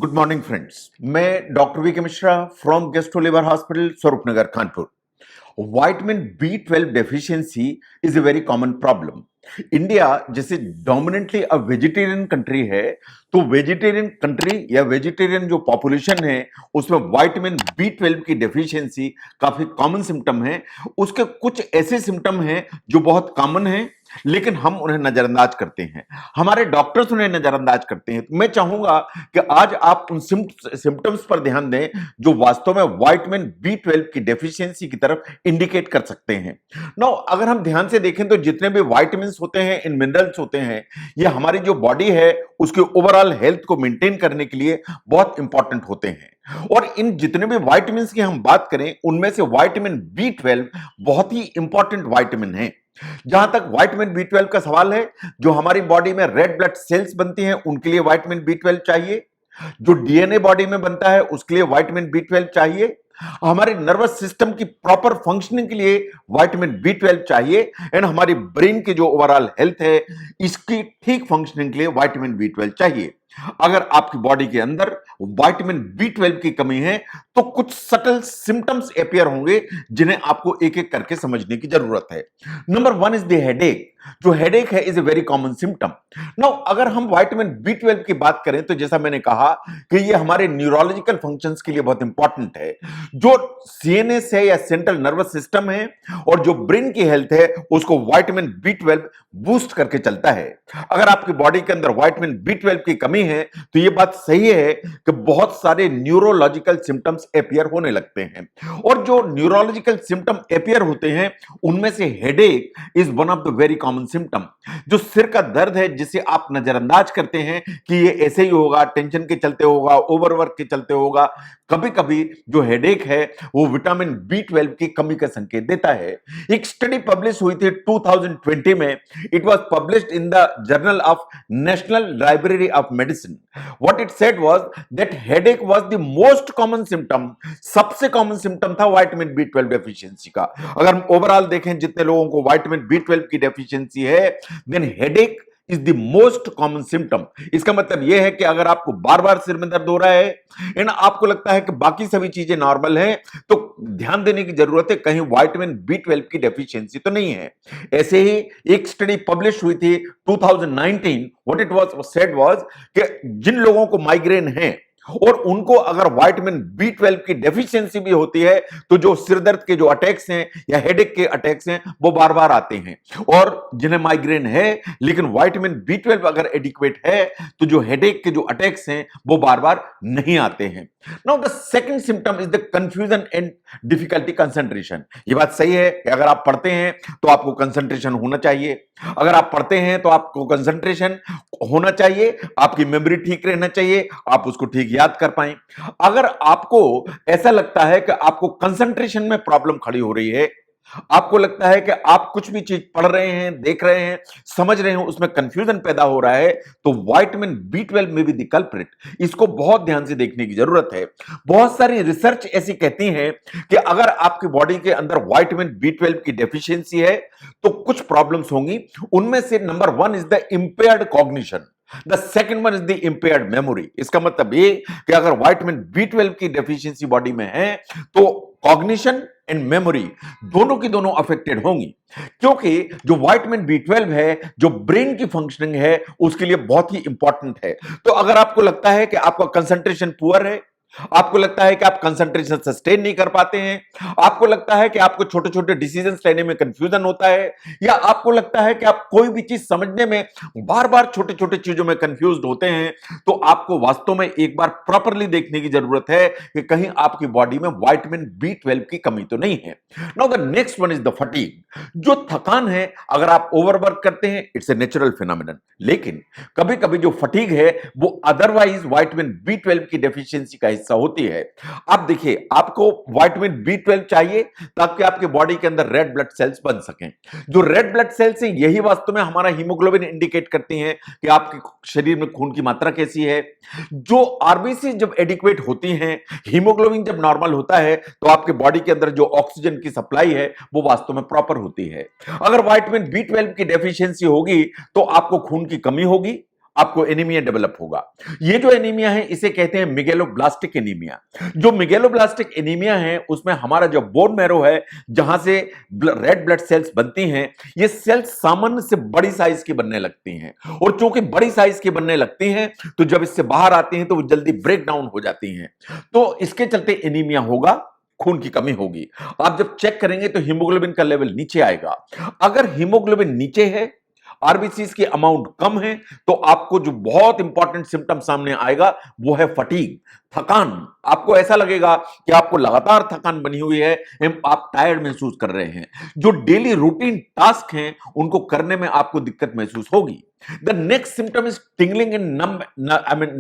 Good morning friends. मैं doctor V K Mishra from gastro liver hospital Swaroopnagar Kanpur. Vitamin B 12 deficiency is a very common problem. India जैसे dominantly a vegetarian country है, तो vegetarian country या vegetarian जो population है उसमें vitamin B 12 की deficiency काफी कॉमन सिम्टम है। उसके कुछ ऐसे सिम्टम हैं जो बहुत कॉमन हैं, लेकिन हम उन्हें नजरअंदाज करते हैं, हमारे डॉक्टर्स उन्हें नजरअंदाज करते हैं। तो मैं चाहूंगा कि आज आप उन सिम्टम्स पर ध्यान दें जो वास्तव में विटामिन बी 12 की डेफिशिएंसी की तरफ इंडिकेट कर सकते हैं। नो, अगर हम ध्यान से देखें तो जितने भी विटामिन होते हैं, इन मिनरल्स होते हैं, ये हमारी जो बॉडी है उसके ओवरऑल हेल्थ को मेंटेन करने के लिए बहुत इंपॉर्टेंट होते हैं। और इन जितने भी विटामिन की हम बात करें, उनमें से विटामिन बी 12 बहुत ही इंपॉर्टेंट विटामिन है। जहां तक विटामिन बी 12 का सवाल है, जो हमारी बॉडी में रेड ब्लड सेल्स बनती हैं उनके लिए विटामिन बी 12 चाहिए, जो डीएनए बॉडी में बनता है उसके लिए विटामिन बी 12 चाहिए, हमारे नर्वस सिस्टम की प्रॉपर फंक्शनिंग के लिए विटामिन बी 12 चाहिए, एंड हमारी ब्रेन की जो ओवरऑल हेल्थ है इसकी ठीक फंक्शनिंग के लिए विटामिन बी 12 चाहिए। अगर आपकी बॉडी के अंदर विटामिन बी 12 की कमी है तो कुछ सटल सिम्टम्स अपीयर होंगे जिन्हें आपको एक एक करके समझने की जरूरत है। Number 1 is the headache. जो हेडेक है is a very common symptom. Now अगर हम विटामिन बी 12 की बात करें तो जैसा मैंने कहा कि ये हमारे न्यूरोलॉजिकल फंक्शंस के लिए बहुत इंपॉर्टेंट है। जो सीएनएस है या सेंट्रल नर्वस सिस्टम है और जो ब्रेन की हेल्थ है उसको विटामिन बी 12 बूस्ट करके चलता है। अगर आपकी बॉडी के अंदर विटामिन बी 12 की कमी है तो यह बात सही है कि बहुत सारे न्यूरोलॉजिकल सिम्टम्स अपीयर होने लगते हैं। और जो न्यूरोलॉजिकल सिम्टम अपीयर होते हैं उनमें से headache is one of the very common symptom. जो सिर का दर्द है जिसे आप नजरअंदाज करते हैं कि ये ऐसे ही होगा, टेंशन के चलते होगा, ओवरवर्क के चलते होगा, कभी कभी जो हेडेक है वो विटामिन बी 12 की कमी का संकेत देता है। एक स्टडी पब्लिश हुई थी 2020 में। It was published in the journal of national library of medicine. What it said was that headache was the most common symptom. सबसे कॉमन सिम्टम था विटामिन बी 12 डेफिशिएंसी का। अगर हम ओवरऑल देखें जितने लोगों को विटामिन बी 12 की डेफिशिएंसी है, then headache is the most common symptom. इसका मतलब यह है कि अगर आपको बार बार सिर में दर्द हो रहा है एंड आपको लगता है कि बाकी सभी चीजें नॉर्मल हैं, तो ध्यान देने की जरूरत है कहीं विटामिन बी 12 की डेफिशिएंसी तो नहीं है। ऐसे ही एक स्टडी पब्लिश हुई थी 2019। What it was said was कि जिन लोगों को माइग्रेन है और उनको अगर विटामिन बी 12 की डेफिशिएंसी भी होती है तो जो सिरदर्द के जो अटैक्स हैं या हेडेक के अटैक्स हैं वो बार बार आते हैं। और जिन्हें माइग्रेन है लेकिन विटामिन बी 12 अगर एडिक्वेट है तो जो हेडेक के जो अटैक्स हैं वो बार बार नहीं आते हैं। Now the second symptom is the confusion and difficulty concentration. ये बात सही है कि अगर आप पढ़ते हैं तो आपको कंसंट्रेशन होना चाहिए, अगर आप पढ़ते हैं तो आपको कंसंट्रेशन होना चाहिए, आपकी मेमोरी ठीक रहना चाहिए, आप उसको ठीक याद कर पाएं। अगर आपको ऐसा लगता है कि आपको कंसंट्रेशन में प्रॉब्लम खड़ी हो रही है, आपको लगता है कि आप कुछ भी चीज पढ़ रहे हैं, देख रहे हैं, समझ रहे हैं, उसमें कंफ्यूजन पैदा हो रहा है, तो विटामिन बी 12 में भी द कल्प्रिट। इसको बहुत ध्यान से देखने की जरूरत है। बहुत सारी रिसर्च ऐसी कहती है कि अगर आपकी बॉडी के अंदर विटामिन बी 12 की डेफिशिएंसी है तो कुछ प्रॉब्लम्स होंगी। उनमें से number 1 is the impaired cognition, the second one is the impaired memory. इसका मतलब ये कि अगर विटामिन बी 12 की डेफिशिएंसी बॉडी में है तो कॉग्निशन एंड मेमोरी दोनों की दोनों अफेक्टेड होंगी, क्योंकि जो विटामिन बी 12 है, जो ब्रेन की फंक्शनिंग है, उसके लिए बहुत ही इंपॉर्टेंट है। तो अगर आपको लगता है कि आपका कंसंट्रेशन पुअर है, आपको लगता है कि आप कंसंट्रेशन सस्टेन नहीं कर पाते हैं, आपको लगता है कि आपको छोटे छोटे डिसीजंस लेने में कंफ्यूजन होता है, या आपको लगता है कि आप कोई भी चीज समझने में बार बार छोटे छोटे चीजों में कंफ्यूज्ड होते हैं, तो आपको वास्तव में एक बार प्रॉपरली देखने की जरूरत है कि कहीं आपकी बॉडी में विटामिन बी 12 की कमी तो नहीं है। Now the next one is the fatigue. जो थकान है, अगर आप ओवरवर्क करते हैं, इट्स ए नेचुरल फिनोमिनन, लेकिन कभी कभी जो फटीग है वो अदरवाइज विटामिन बी 12 की डेफिशिएंसी का हिस्सा होती है। आप देखिए, आपको विटामिन बी 12 चाहिए ताकि आपके बॉडी के अंदर रेड ब्लड सेल्स बन सकें। जो रेड ब्लड सेल्स हैं यही वास्तव में हमारा हीमोग्लोबिन इंडिकेट करती हैं कि आपके शरीर में खून की मात्रा कैसी है। जो आरबीसी जब एडिक्वेट होती हैं, हीमोग्लोबिन जब नॉर्मल होता है, तो आपके बॉडी के अंदर जो ऑक्सीजन की सप्लाई है वो वास्तव में प्रॉपर होती है। अगर विटामिन बी 12 की डेफिशिएंसी होगी तो आपको खून की कमी होगी आपको एनीमिया डेवलप होगा। ये जो एनीमिया है इसे कहते हैं मेगेलोब्लास्टिक एनीमिया। जो मेगेलोब्लास्टिक एनीमिया है उसमें हमारा जो बोन मैरो है, जहां से रेड ब्लड सेल्स बनती हैं, ये सेल्स सामान्य से बड़ी साइज की बनने लगती हैं, और चूंकि बड़ी साइज की बनने लगती हैं तो जब इससे बाहर आती हैं तो वो जल्दी ब्रेक डाउन हो जाती हैं। तो इसके चलते एनीमिया होगा, खून की कमी होगी। आप जब चेक करेंगे तो हीमोग्लोबिन का लेवल नीचे आएगा। अगर हीमोग्लोबिन नीचे है, आरबीसीज की अमाउंट कम है, तो आपको जो बहुत इंपॉर्टेंट सिम्टम सामने आएगा वो है फटीग, थकान। आपको ऐसा लगेगा कि आपको लगातार थकान बनी हुई है, आप टायर्ड महसूस कर रहे हैं। जो डेली रूटीन टास्क हैं उनको करने में आपको दिक्कत महसूस होगी। The next symptom is tingling in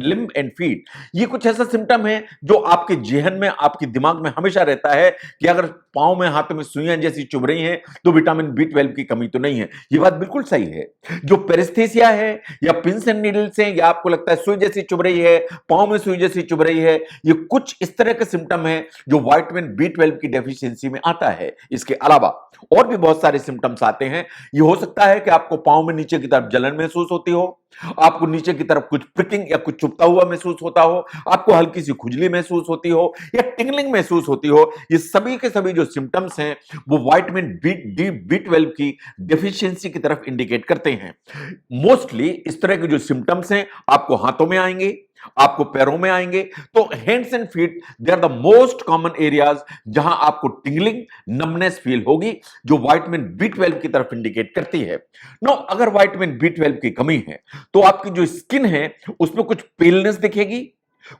limb and feet. ये कुछ ऐसा सिम्टम है जो आपके जेहन में, आपके दिमाग में हमेशा रहता है कि अगर पांव में, हाथों में सुइयां जैसी चुभ रही हैं तो विटामिन B12 की कमी तो नहीं है। ये बात बिल्कुल सही है। जो पेरिस्थेसिया है या पिंस एंड नीडल्स हैं, या आपको लगता है सुई जैसी चुभ रही है, पांव में सुई जैसी चुभ रही है, ये कुछ इस तरह के सिम्टम है जो विटामिन B12 की डेफिशिएंसी में आता है। इसके अलावा और भी बहुत सारे सिम्टम्स आते हैं। ये हो सकता है कि आपको पांव में नीचे की तरफ जलन महसूस होती हो, आपको नीचे की तरफ कुछ प्रिकिंग या कुछ चुभता हुआ महसूस होता हो, आपको हल्की सी खुजली महसूस होती हो या टिंगलिंग महसूस होती हो। ये सभी के सभी जो सिम्टम्स हैं वो विटामिन B12 की डेफिशिएंसी की तरफ इंडिकेट करते हैं। मोस्टली इस तरह के जो सिम्टम्स हैं आपको हाथों में आएंगे, आपको पैरों में आएंगे। तो hands and feet they are the most common areas जहां आपको टिंगलिंग, नमनेस फील होगी, जो विटामिन B12 की तरफ इंडिकेट करती है। नो, अगर विटामिन B12 की कमी है तो आपकी जो स्किन है उसमें कुछ पेलनेस दिखेगी,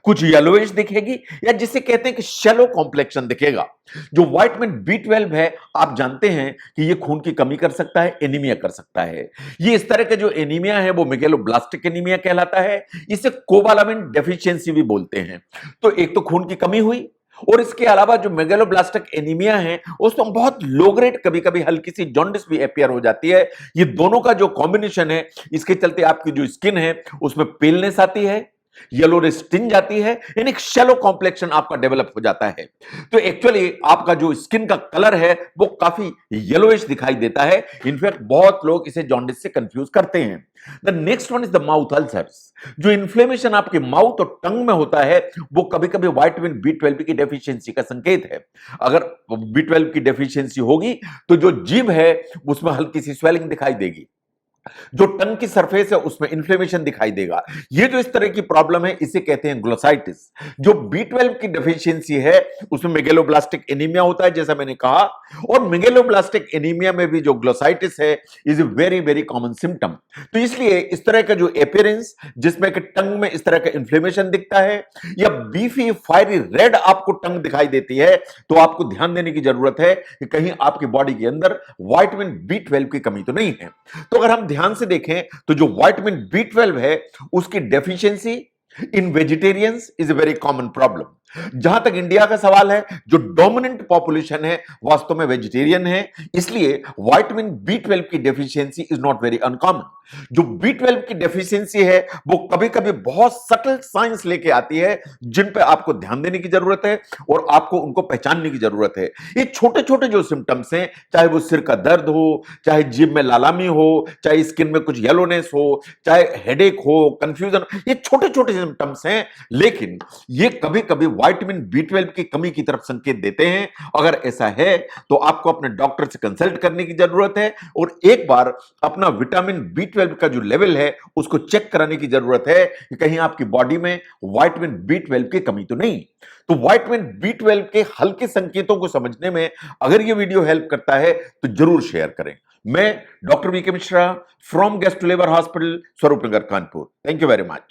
कुछ येलोइश दिखेगी, या जिसे कहते हैं कि शैलो कॉम्प्लेक्शन दिखेगा। जो विटामिन B12 है, आप जानते हैं कि ये खून की कमी कर सकता है, एनीमिया कर सकता है। ये इस तरह का जो एनीमिया है वो मेगेलोब्लास्टिक एनीमिया कहलाता है। इसे कोबालामिन डेफिशिएंसी भी बोलते हैं। तो एक तो खून की कमी हुई, और इसके अलावा जो मेगेलोब्लास्टिक एनीमिया है उसमें बहुत लो ग्रेड, कभी कभी हल्की सी जॉन्डिस भी अपीयर हो जाती है। ये दोनों का जो कॉम्बिनेशन है, इसके चलते आपकी जो स्किन है उसमें पेलनेस आती है, येलोनेस टिंज जाती है, यानी एक शैलो कॉम्प्लेक्शन आपका डेवलप हो जाता है। तो एक्चुअली आपका जो स्किन का कलर है वो काफी येलोइश दिखाई देता है। इनफैक्ट बहुत लोग इसे जॉन्डिस से कंफ्यूज करते हैं। The next one is the mouth ulcers. जो इन्फ्लेमेशन आपके माउथ और टंग में होता है वो कभी कभी विटामिन B12 की डेफिशिएंसी का संकेत है। अगर B12 की डेफिशिएंसी होगी तो जो जीभ है उसमें हल्की सी स्वेलिंग दिखाई देगी, जो टंग की सरफेस है उसमें इन्फ्लेमेशन दिखाई देगा। ये जो इस तरह की प्रॉब्लम है इसे कहते हैं ग्लोसाइटिस। जो B12 की डेफिशिएंसी है उसमें मेगेलोब्लास्टिक एनीमिया होता है, जैसा मैंने कहा। और मेगेलोब्लास्टिक एनीमिया में भी जो ग्लोसाइटिस है is a very very common symptom. तो इसलिए इस तरह का जो अपीयरेंस, जिसमें कि टंग में इस तरह का इन्फ्लेमेशन दिखता है या बीफी फायरी रेड आपको टंग दिखाई देती है, तो आपको ध्यान देने की जरूरत है कि कहीं आपकी बॉडी के अंदर विटामिन B12 की कमी तो नहीं है। तो अगर हम ध्यान से देखें तो जो विटामिन B12 है उसकी deficiency in vegetarians is a very common problem. जहां तक इंडिया का सवाल है, जो डोमिनेंट पॉपुलेशन है वास्तव में वेजिटेरियन है, इसलिए विटामिन B12 की deficiency is not very uncommon. जो B12 की डेफिशिएंसी है वो कभी कभी बहुत सटल साइंस लेके आती है, जिन पे आपको ध्यान देने की जरूरत है और आपको उनको पहचानने की जरूरत है। ये छोटे छोटे जो सिम्टम्स हैं, चाहे वो सिर का दर्द हो, चाहे जीभ में लालामी हो, चाहे स्किन में कुछ येलोनेस हो, चाहे हेडेक हो, कंफ्यूजन, ये छोटे छोटे सिम्टम्स हैं, लेकिन ये कभी कभी विटामिन B12 की कमी की तरफ संकेत देते हैं। अगर ऐसा है तो आपको अपने डॉक्टर से कंसल्ट करने की जरूरत है और एक बार अपना विटामिन B12 का जो लेवल है उसको चेक कराने की जरूरत है कि कहीं आपकी बॉडी में विटामिन B12 की कमी तो नहीं। तो विटामिन B12 के हल्के संकेतों को समझने में अगर ये वीडियो हेल्प करता है तो जरूर शेयर करें। मैं doctor VK Mishra from gastro liver hospital, Swaroop Nagar, Kanpur. Thank you very much.